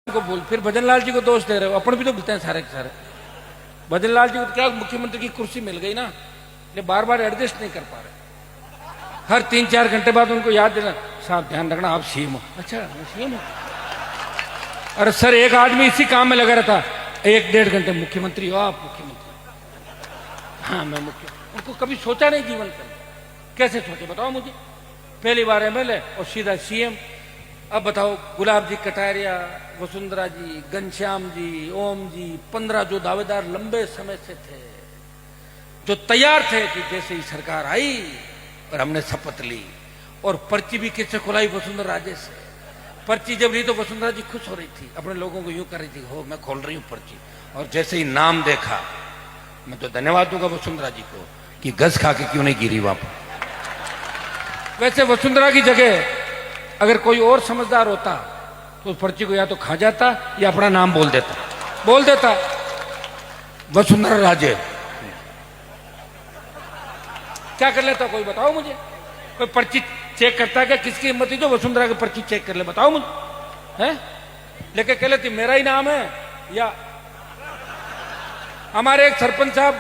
को बोल, फिर भजनलाल जी को दोष दे रहे हो, अपन भी तो बोलते हैं सारे के सारे। भजनलाल जी को क्या मुख्यमंत्री की कुर्सी मिल गई ना, ये बार बार एडजस्ट नहीं कर पा रहे। हर 3-4 घंटे बाद उनको याद देना, साहब ध्यान रखना आप सीएम हो। अच्छा मैं सीएम हो? अरे सर एक आदमी इसी काम में लगा रहता 1-1.5 घंटे, मुख्यमंत्री हो आप? मुख्यमंत्री? हाँ मैं मुख्य। उनको कभी सोचा नहीं जीवन का, कैसे सोचे बताओ मुझे? पहली बार एमएलए और सीधा सीएम। अब बताओ गुलाब जी कटारिया, वसुंधरा जी, घनश्याम जी, ओम जी, 15 जो दावेदार लंबे समय से थे, जो तैयार थे कि जैसे ही सरकार आई और हमने शपथ ली, और पर्ची भी किससे खुलाई? वसुंधरा राजे से। पर्ची जब ली तो वसुंधरा जी खुश हो रही थी, अपने लोगों को यूं कर रही थी, हो मैं खोल रही हूं पर्ची। और जैसे ही नाम देखा, मैं तो धन्यवाद दूंगा वसुंधरा जी को कि गज खा के क्यों नहीं गिरी वहां पर। वैसे वसुंधरा की जगह अगर कोई और समझदार होता तो उस पर्ची को या तो खा जाता या अपना नाम बोल देता वसुंधरा राजे। क्या कर लेता कोई बताओ मुझे? कोई पर्ची चेक करता है क्या? किसकी हिम्मत थी जो वसुंधरा की पर्ची चेक कर ले? बताओ मुझे। हैं लेके कह लेती मेरा ही नाम है। या हमारे एक सरपंच साहब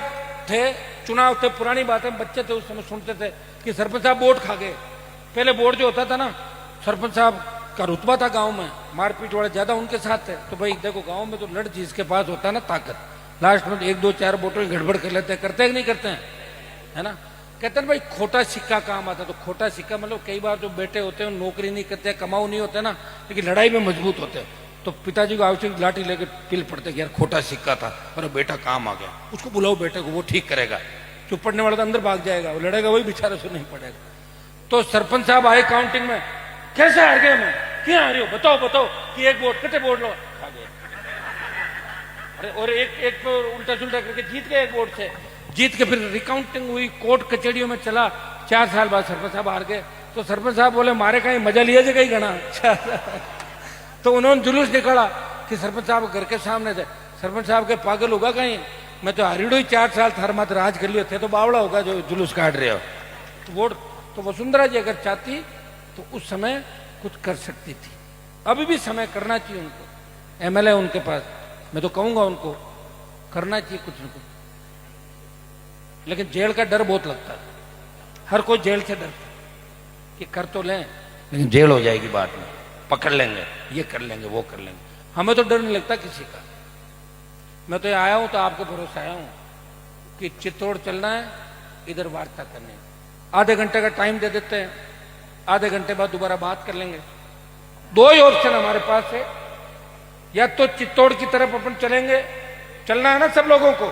थे, चुनाव थे, पुरानी बात है, बच्चे थे उस समय, सुनते थे कि सरपंच साहब वोट खा गए। पहले वोट जो होता था ना, सरपंच साहब का रुतबा था गांव में, मारपीट वाले ज्यादा उनके साथ थे। तो भाई देखो गांव में तो लड़ जिसके पास होता है ना ताकत, लास्ट में 1-2-4 वोटों में गड़बड़ कर लेते हैं, करते हैं कि नहीं करते हैं? है ना? कहते हैं भाई खोटा सिक्का काम आता है। तो खोटा सिक्का मतलब कई बार जो बेटे होते हैं नौकरी नहीं करते, कमाऊ नहीं होते ना, लेकिन लड़ाई में मजबूत होते हैं, तो पिताजी को आवश्यक लाठी लेकर पिल पड़ते कि यार खोटा सिक्का था और बेटा काम आ गया, उसको बुलाओ बेटे को, वो ठीक करेगा। चुप पड़ने वाला तो अंदर भाग जाएगा, वो लड़ेगा वही बेचारा, से नहीं पड़ेगा। तो सरपंच साहब आए काउंटिंग में, कैसे हार गए? मैं क्यों हारे हो? बताओ कि एक वोट कितने वोट लो खा गए। अरे और एक तो उल्टा सुल्टा करके जीत गए, एक वोट से जीत के फिर रिकाउंटिंग हुई, कोर्ट कचहरियों में चला। 4 साल बाद सरपंच साहब हार गए। तो सरपंच साहब बोले मारे कहीं मजा लिया जाए कहीं गणा। तो उन्होंने जुलूस निकाला कि सरपंच साहब घर के सामने थे। सरपंच साहब के पागल होगा कहीं, मैं तो हारिड़ो ही 4 साल थार मात्र राज कर लियो थे, तो बावड़ा होगा जो जुलूस काट रहे हो। तो वोट तो वसुंधरा जी अगर चाहती तो उस समय कुछ कर सकती थी। अभी भी समय करना चाहिए उनको, एमएलए उनके पास, मैं तो कहूंगा उनको करना चाहिए कुछ न कुछ। लेकिन जेल का डर बहुत लगता है, हर कोई जेल से डरता है कि कर तो लें लेकिन जेल हो जाएगी बाद में, पकड़ लेंगे, ये कर लेंगे, वो कर लेंगे। हमें तो डर नहीं लगता किसी का। मैं तो आया हूं तो आपके भरोसे आया हूं कि चित्तौड़ चलना है, इधर वार्ता करनी है। आधे घंटे का टाइम दे देते हैं, आधे घंटे बाद दोबारा बात कर लेंगे। 2 ही ऑप्शन हमारे पास है, या तो चित्तौड़ की तरफ अपन चलेंगे, चलना है ना सब लोगों को,